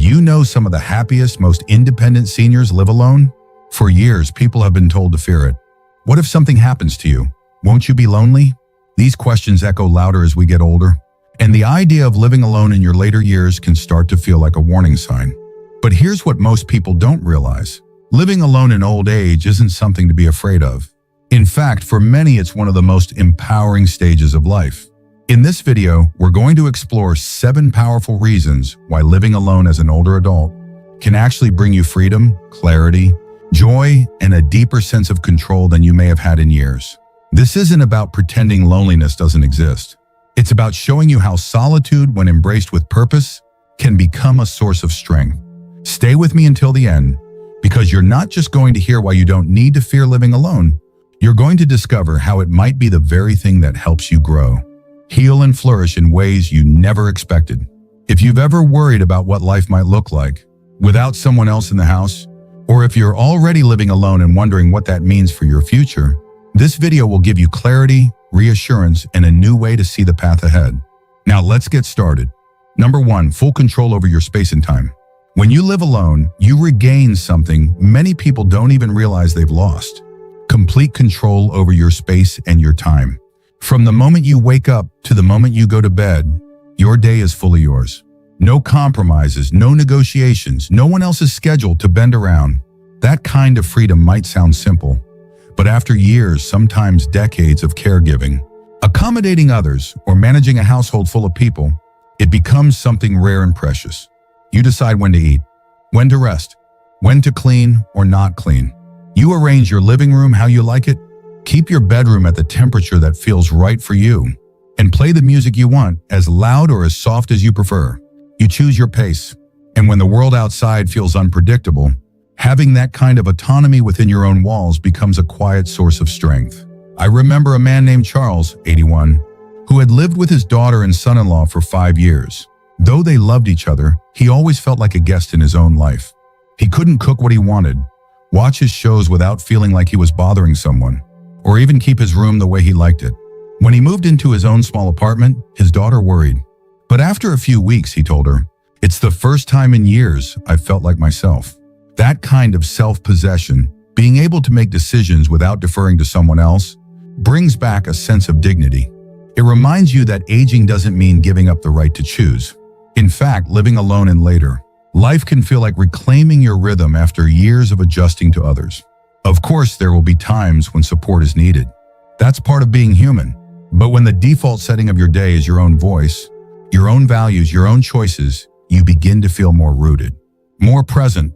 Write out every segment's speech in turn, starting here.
you know some of the happiest, most independent seniors live alone? For years, people have been told to fear it. What if something happens to you? Won't you be lonely? These questions echo louder as we get older, and the idea of living alone in your later years can start to feel like a warning sign. But here's what most people don't realize. Living alone in old age isn't something to be afraid of. In fact, for many, it's one of the most empowering stages of life. In this video, we're going to explore 7 powerful reasons why living alone as an older adult can actually bring you freedom, clarity, joy, and a deeper sense of control than you may have had in years. This isn't about pretending loneliness doesn't exist. It's about showing you how solitude, when embraced with purpose, can become a source of strength. Stay with me until the end, because you're not just going to hear why you don't need to fear living alone. You're going to discover how it might be the very thing that helps you grow, heal, and flourish in ways you never expected. If you've ever worried about what life might look like without someone else in the house, or if you're already living alone and wondering what that means for your future, this video will give you clarity, reassurance, and a new way to see the path ahead. Now let's get started. Number 1, full control over your space and time. When you live alone, you regain something many people don't even realize they've lost: complete control over your space and your time. From the moment you wake up to the moment you go to bed, your day is fully yours. No compromises, no negotiations, no one else's schedule to bend around. That kind of freedom might sound simple, but after years, sometimes decades of caregiving, accommodating others, or managing a household full of people, it becomes something rare and precious. You decide when to eat, when to rest, when to clean or not clean. You arrange your living room how you like it, keep your bedroom at the temperature that feels right for you, and play the music you want, as loud or as soft as you prefer. You choose your pace, and when the world outside feels unpredictable, having that kind of autonomy within your own walls becomes a quiet source of strength. I remember a man named Charles, 81, who had lived with his daughter and son-in-law for 5 years. Though they loved each other, he always felt like a guest in his own life. He couldn't cook what he wanted, watch his shows without feeling like he was bothering someone, or even keep his room the way he liked it. When he moved into his own small apartment, his daughter worried. But after a few weeks, he told her, "It's the first time in years I've felt like myself." That kind of self-possession, being able to make decisions without deferring to someone else, brings back a sense of dignity. It reminds you that aging doesn't mean giving up the right to choose. In fact, living alone in later life can feel like reclaiming your rhythm after years of adjusting to others. Of course, there will be times when support is needed. That's part of being human. But when the default setting of your day is your own voice, your own values, your own choices, you begin to feel more rooted, more present,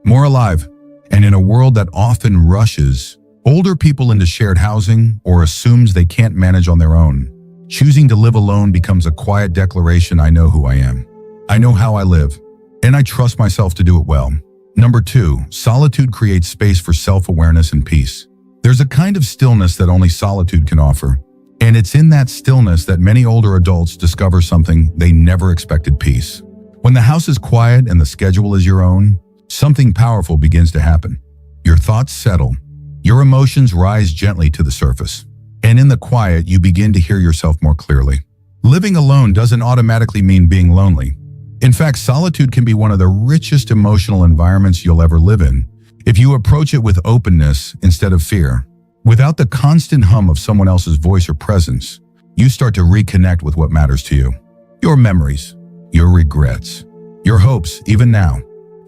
more alive. And in a world that often rushes older people into shared housing or assumes they can't manage on their own, choosing to live alone becomes a quiet declaration: I know who I am, I know how I live, and I trust myself to do it well. Number 2, solitude creates space for self-awareness and peace. There's a kind of stillness that only solitude can offer, and it's in that stillness that many older adults discover something they never expected: peace. When the house is quiet and the schedule is your own, something powerful begins to happen. Your thoughts settle, your emotions rise gently to the surface, and in the quiet, you begin to hear yourself more clearly. Living alone doesn't automatically mean being lonely. In fact, solitude can be one of the richest emotional environments you'll ever live in if you approach it with openness instead of fear. Without the constant hum of someone else's voice or presence, you start to reconnect with what matters to you: your memories, your regrets, your hopes, even now.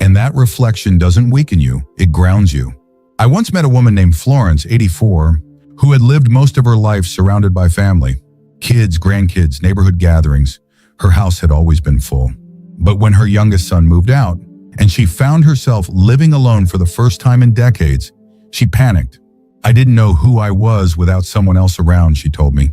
And that reflection doesn't weaken you, it grounds you. I once met a woman named Florence, 84, who had lived most of her life surrounded by family. Kids, grandkids, neighborhood gatherings. Her house had always been full. But when her youngest son moved out, and she found herself living alone for the first time in decades, she panicked. "I didn't know who I was without someone else around," she told me.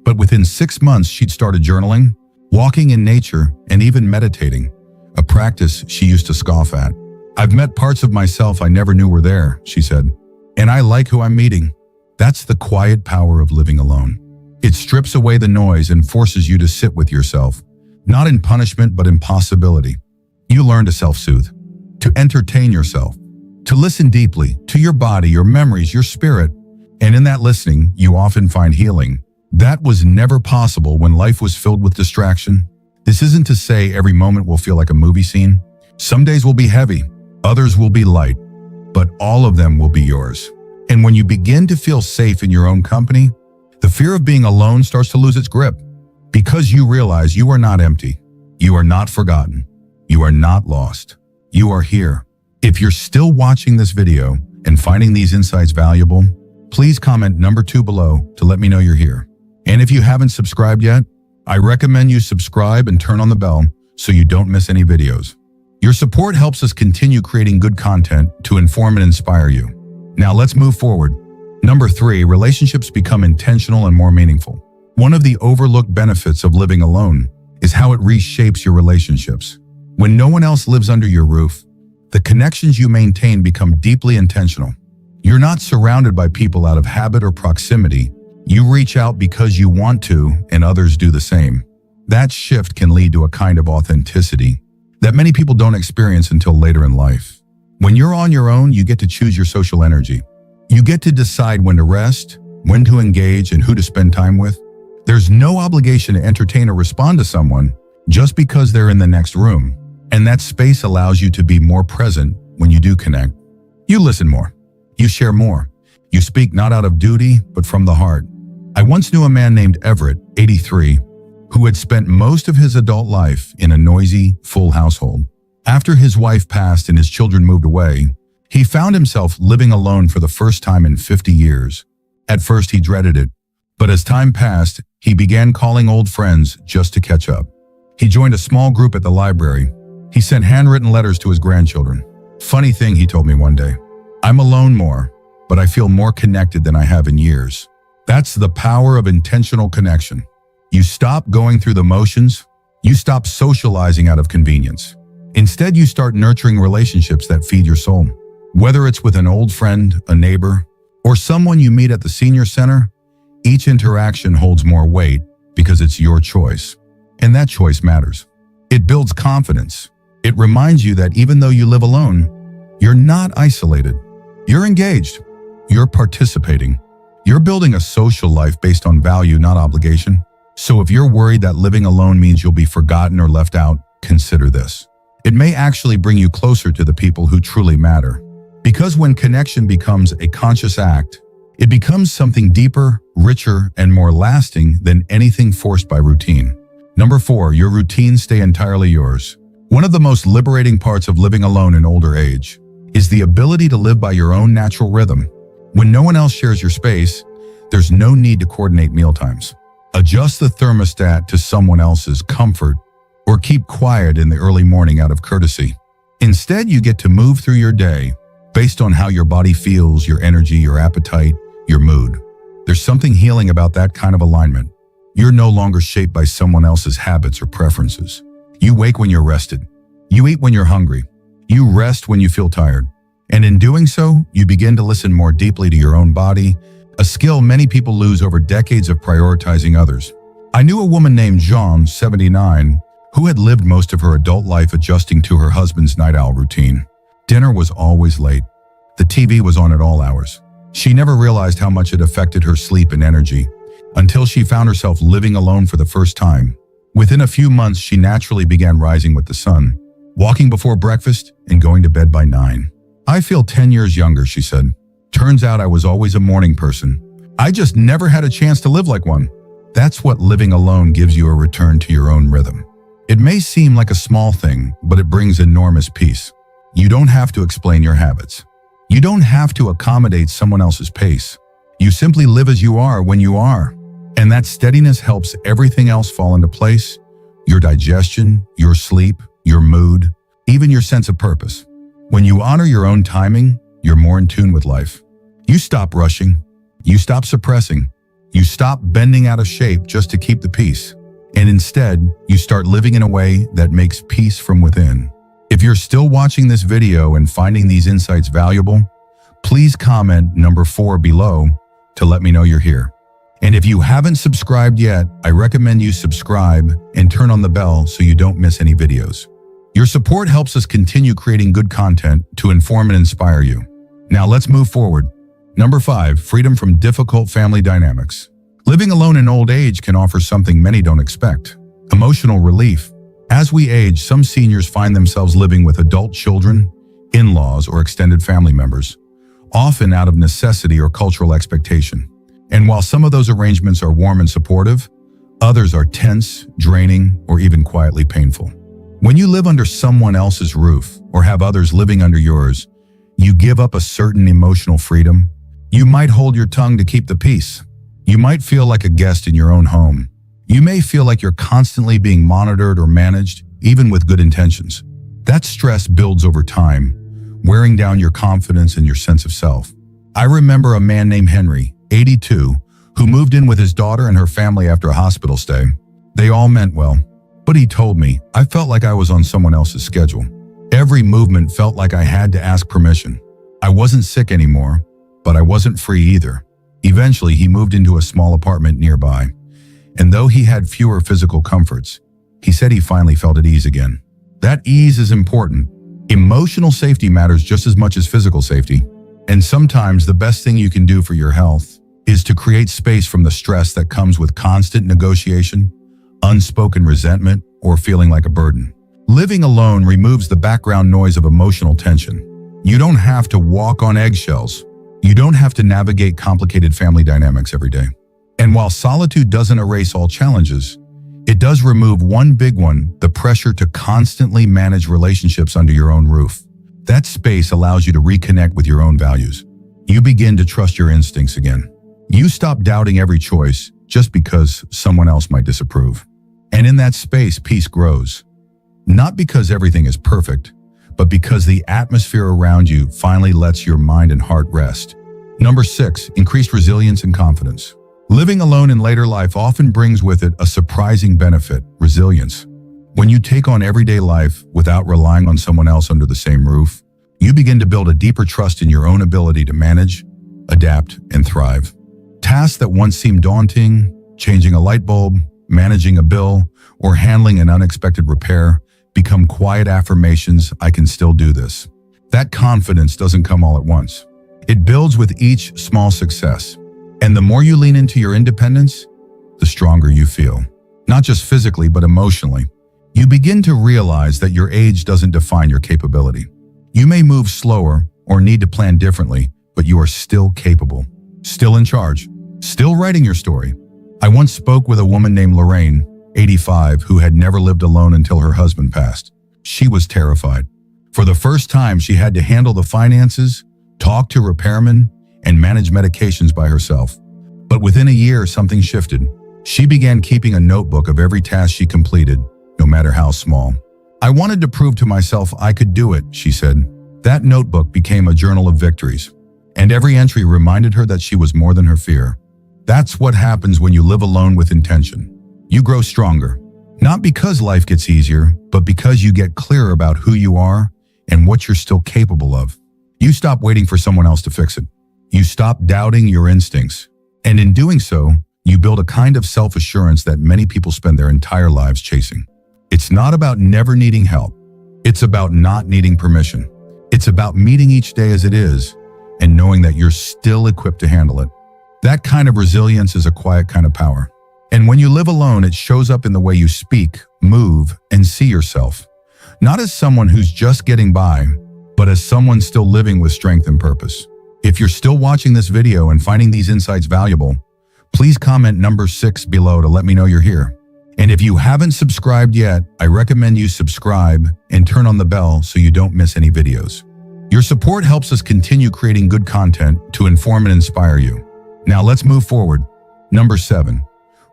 But within 6 months, she'd started journaling, walking in nature, and even meditating, a practice she used to scoff at. "I've met parts of myself I never knew were there," she said, "and I like who I'm meeting." That's the quiet power of living alone. It strips away the noise and forces you to sit with yourself, not in punishment but in possibility. You learn to self-soothe, to entertain yourself, to listen deeply to your body, your memories, your spirit, and in that listening, you often find healing. That was never possible when life was filled with distraction. This isn't to say every moment will feel like a movie scene. Some days will be heavy, others will be light, but all of them will be yours. And when you begin to feel safe in your own company, the fear of being alone starts to lose its grip, because you realize you are not empty, you are not forgotten, you are not lost, you are here. If you're still watching this video and finding these insights valuable, please comment number 2 below to let me know you're here. And if you haven't subscribed yet, I recommend you subscribe and turn on the bell so you don't miss any videos. Your support helps us continue creating good content to inform and inspire you. Now let's move forward. Number 3, relationships become intentional and more meaningful. One of the overlooked benefits of living alone is how it reshapes your relationships. When no one else lives under your roof, the connections you maintain become deeply intentional. You're not surrounded by people out of habit or proximity. You reach out because you want to, and others do the same. That shift can lead to a kind of authenticity that many people don't experience until later in life. When you're on your own, you get to choose your social energy. You get to decide when to rest, when to engage, and who to spend time with. There's no obligation to entertain or respond to someone just because they're in the next room. And that space allows you to be more present when you do connect. You listen more. You share more. You speak not out of duty, but from the heart. I once knew a man named Everett, 83, who had spent most of his adult life in a noisy, full household. After his wife passed and his children moved away, he found himself living alone for the first time in 50 years. At first, he dreaded it, but as time passed, he began calling old friends just to catch up. He joined a small group at the library. He sent handwritten letters to his grandchildren. Funny thing, he told me one day, I'm alone more, but I feel more connected than I have in years. That's the power of intentional connection. You stop going through the motions. You stop socializing out of convenience. Instead, you start nurturing relationships that feed your soul. Whether it's with an old friend, a neighbor, or someone you meet at the senior center, each interaction holds more weight because it's your choice. And that choice matters. It builds confidence. It reminds you that even though you live alone, you're not isolated. You're engaged. You're participating. You're building a social life based on value, not obligation. So if you're worried that living alone means you'll be forgotten or left out, consider this. It may actually bring you closer to the people who truly matter. Because when connection becomes a conscious act, it becomes something deeper, richer, and more lasting than anything forced by routine. Number 4, your routines stay entirely yours. One of the most liberating parts of living alone in older age is the ability to live by your own natural rhythm. When no one else shares your space, there's no need to coordinate mealtimes. Adjust the thermostat to someone else's comfort, or keep quiet in the early morning out of courtesy. Instead, you get to move through your day based on how your body feels, your energy, your appetite, your mood. There's something healing about that kind of alignment. You're no longer shaped by someone else's habits or preferences. You wake when you're rested. You eat when you're hungry. You rest when you feel tired. And in doing so, you begin to listen more deeply to your own body, a skill many people lose over decades of prioritizing others. I knew a woman named Jean, 79, who had lived most of her adult life adjusting to her husband's night owl routine. Dinner was always late. The TV was on at all hours. She never realized how much it affected her sleep and energy until she found herself living alone for the first time. Within a few months, she naturally began rising with the sun, walking before breakfast and going to bed by 9. I feel 10 years younger, she said. Turns out I was always a morning person. I just never had a chance to live like one. That's what living alone gives you, a return to your own rhythm. It may seem like a small thing, but it brings enormous peace. You don't have to explain your habits. You don't have to accommodate someone else's pace. You simply live as you are when you are. And that steadiness helps everything else fall into place. Your digestion, your sleep, your mood, even your sense of purpose. When you honor your own timing, you're more in tune with life. You stop rushing. You stop suppressing. You stop bending out of shape just to keep the peace. And instead, you start living in a way that makes peace from within. If you're still watching this video and finding these insights valuable, please comment number 4 below to let me know you're here. And if you haven't subscribed yet, I recommend you subscribe and turn on the bell so you don't miss any videos. Your support helps us continue creating good content to inform and inspire you. Now let's move forward. Number 5, freedom from difficult family dynamics. Living alone in old age can offer something many don't expect: emotional relief. As we age, some seniors find themselves living with adult children, in-laws, or extended family members, often out of necessity or cultural expectation. And while some of those arrangements are warm and supportive, others are tense, draining, or even quietly painful. When you live under someone else's roof or have others living under yours, you give up a certain emotional freedom. You might hold your tongue to keep the peace. You might feel like a guest in your own home. You may feel like you're constantly being monitored or managed, even with good intentions. That stress builds over time, wearing down your confidence and your sense of self. I remember a man named Henry, 82, who moved in with his daughter and her family after a hospital stay. They all meant well, but he told me, I felt like I was on someone else's schedule. Every movement felt like I had to ask permission. I wasn't sick anymore, but I wasn't free either. Eventually, he moved into a small apartment nearby, and though he had fewer physical comforts, he said he finally felt at ease again. That ease is important. Emotional safety matters just as much as physical safety. And sometimes the best thing you can do for your health is to create space from the stress that comes with constant negotiation, unspoken resentment, or feeling like a burden. Living alone removes the background noise of emotional tension. You don't have to walk on eggshells. You don't have to navigate complicated family dynamics every day. And while solitude doesn't erase all challenges, it does remove one big one, the pressure to constantly manage relationships under your own roof. That space allows you to reconnect with your own values. You begin to trust your instincts again. You stop doubting every choice just because someone else might disapprove. And in that space, peace grows. Not because everything is perfect, but because the atmosphere around you finally lets your mind and heart rest. Number 6, increased resilience and confidence. Living alone in later life often brings with it a surprising benefit, resilience. When you take on everyday life without relying on someone else under the same roof, you begin to build a deeper trust in your own ability to manage, adapt, and thrive. Tasks that once seemed daunting, changing a light bulb, managing a bill, or handling an unexpected repair, become quiet affirmations, I can still do this. That confidence doesn't come all at once. It builds with each small success. And the more you lean into your independence, the stronger you feel. Not just physically, but emotionally. You begin to realize that your age doesn't define your capability. You may move slower or need to plan differently, but you are still capable, still in charge, still writing your story. I once spoke with a woman named Lorraine, 85, who had never lived alone until her husband passed. She was terrified. For the first time, she had to handle the finances, talk to repairmen, and manage medications by herself. But within a year, something shifted. She began keeping a notebook of every task she completed, no matter how small. I wanted to prove to myself I could do it, she said. That notebook became a journal of victories, and every entry reminded her that she was more than her fear. That's what happens when you live alone with intention. You grow stronger, not because life gets easier, but because you get clearer about who you are and what you're still capable of. You stop waiting for someone else to fix it. You stop doubting your instincts. And in doing so, you build a kind of self-assurance that many people spend their entire lives chasing. It's not about never needing help. It's about not needing permission. It's about meeting each day as it is and knowing that you're still equipped to handle it. That kind of resilience is a quiet kind of power. And when you live alone, it shows up in the way you speak, move, and see yourself. Not as someone who's just getting by, but as someone still living with strength and purpose. If you're still watching this video and finding these insights valuable, please comment number 6 below to let me know you're here. And if you haven't subscribed yet, I recommend you subscribe and turn on the bell so you don't miss any videos. Your support helps us continue creating good content to inform and inspire you. Now let's move forward. Number 7,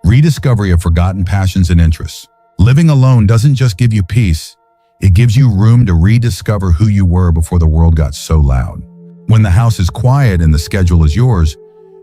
rediscovery of forgotten passions and interests. Living alone doesn't just give you peace, it gives you room to rediscover who you were before the world got so loud. When the house is quiet and the schedule is yours,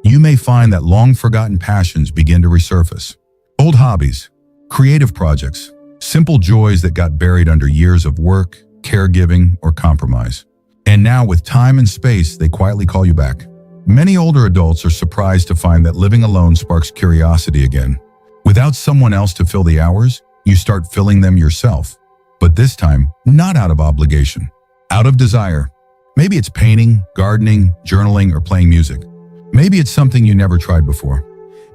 you may find that long-forgotten passions begin to resurface. Old hobbies, creative projects, simple joys that got buried under years of work, caregiving, or compromise. And now, with time and space, they quietly call you back. Many older adults are surprised to find that living alone sparks curiosity again. Without someone else to fill the hours, you start filling them yourself. But this time, not out of obligation, out of desire. Maybe it's painting, gardening, journaling, or playing music. Maybe it's something you never tried before,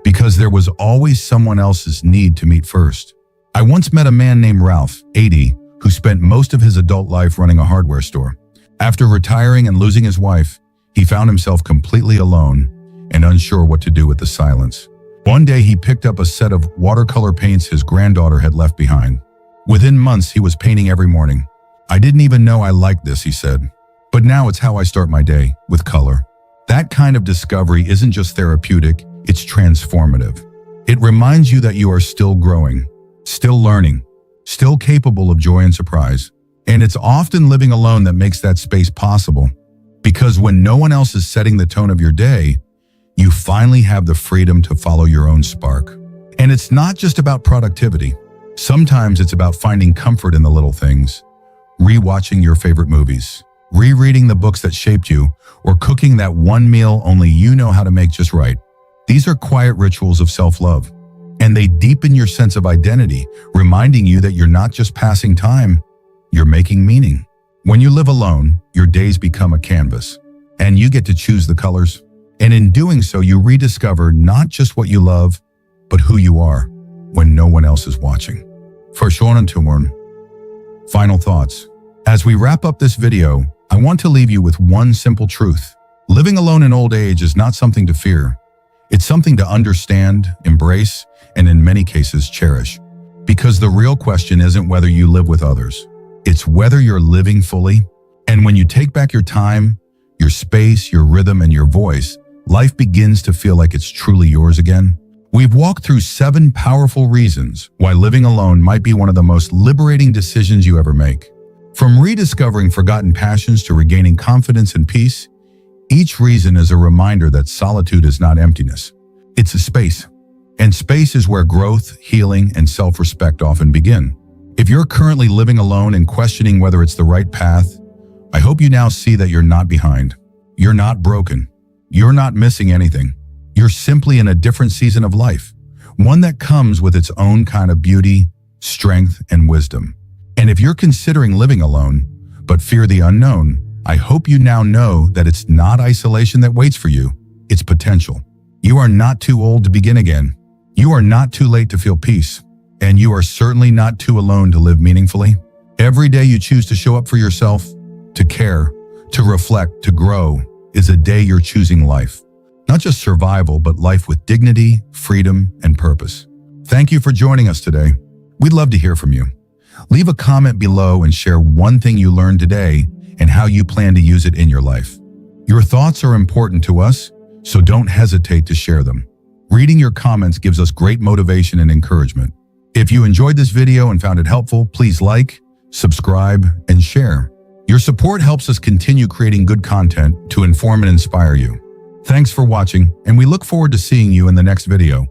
because there was always someone else's need to meet first. I once met a man named Ralph, 80, who spent most of his adult life running a hardware store. After retiring and losing his wife, he found himself completely alone and unsure what to do with the silence. One day he picked up a set of watercolor paints his granddaughter had left behind. Within months, he was painting every morning. "I didn't even know I liked this," he said. "But now it's how I start my day, with color." That kind of discovery isn't just therapeutic, it's transformative. It reminds you that you are still growing, still learning, still capable of joy and surprise. And it's often living alone that makes that space possible. Because when no one else is setting the tone of your day, you finally have the freedom to follow your own spark. And it's not just about productivity. Sometimes it's about finding comfort in the little things, rewatching your favorite movies, rereading the books that shaped you, or cooking that one meal only you know how to make just right. These are quiet rituals of self-love, and they deepen your sense of identity, reminding you that you're not just passing time, you're making meaning. When you live alone, your days become a canvas, and you get to choose the colors. And in doing so, you rediscover not just what you love, but who you are when no one else is watching. For Schonentumorn, final thoughts. As we wrap up this video, I want to leave you with one simple truth. Living alone in old age is not something to fear. It's something to understand, embrace, and in many cases cherish. Because the real question isn't whether you live with others. It's whether you're living fully. And when you take back your time, your space, your rhythm, and your voice, life begins to feel like it's truly yours again. We've walked through 7 powerful reasons why living alone might be one of the most liberating decisions you ever make. From rediscovering forgotten passions to regaining confidence and peace, each reason is a reminder that solitude is not emptiness. It's a space. And space is where growth, healing, and self-respect often begin. If you're currently living alone and questioning whether it's the right path, I hope you now see that you're not behind. You're not broken. You're not missing anything. You're simply in a different season of life, one that comes with its own kind of beauty, strength, and wisdom. And if you're considering living alone, but fear the unknown, I hope you now know that it's not isolation that waits for you, it's potential. You are not too old to begin again. You are not too late to feel peace. And you are certainly not too alone to live meaningfully. Every day you choose to show up for yourself, to care, to reflect, to grow, is a day you're choosing life. Not just survival, but life with dignity, freedom, and purpose. Thank you for joining us today. We'd love to hear from you. Leave a comment below and share one thing you learned today and how you plan to use it in your life. Your thoughts are important to us, so don't hesitate to share them. Reading your comments gives us great motivation and encouragement. If you enjoyed this video and found it helpful, please like, subscribe, and share. Your support helps us continue creating good content to inform and inspire you. Thanks for watching, and we look forward to seeing you in the next video.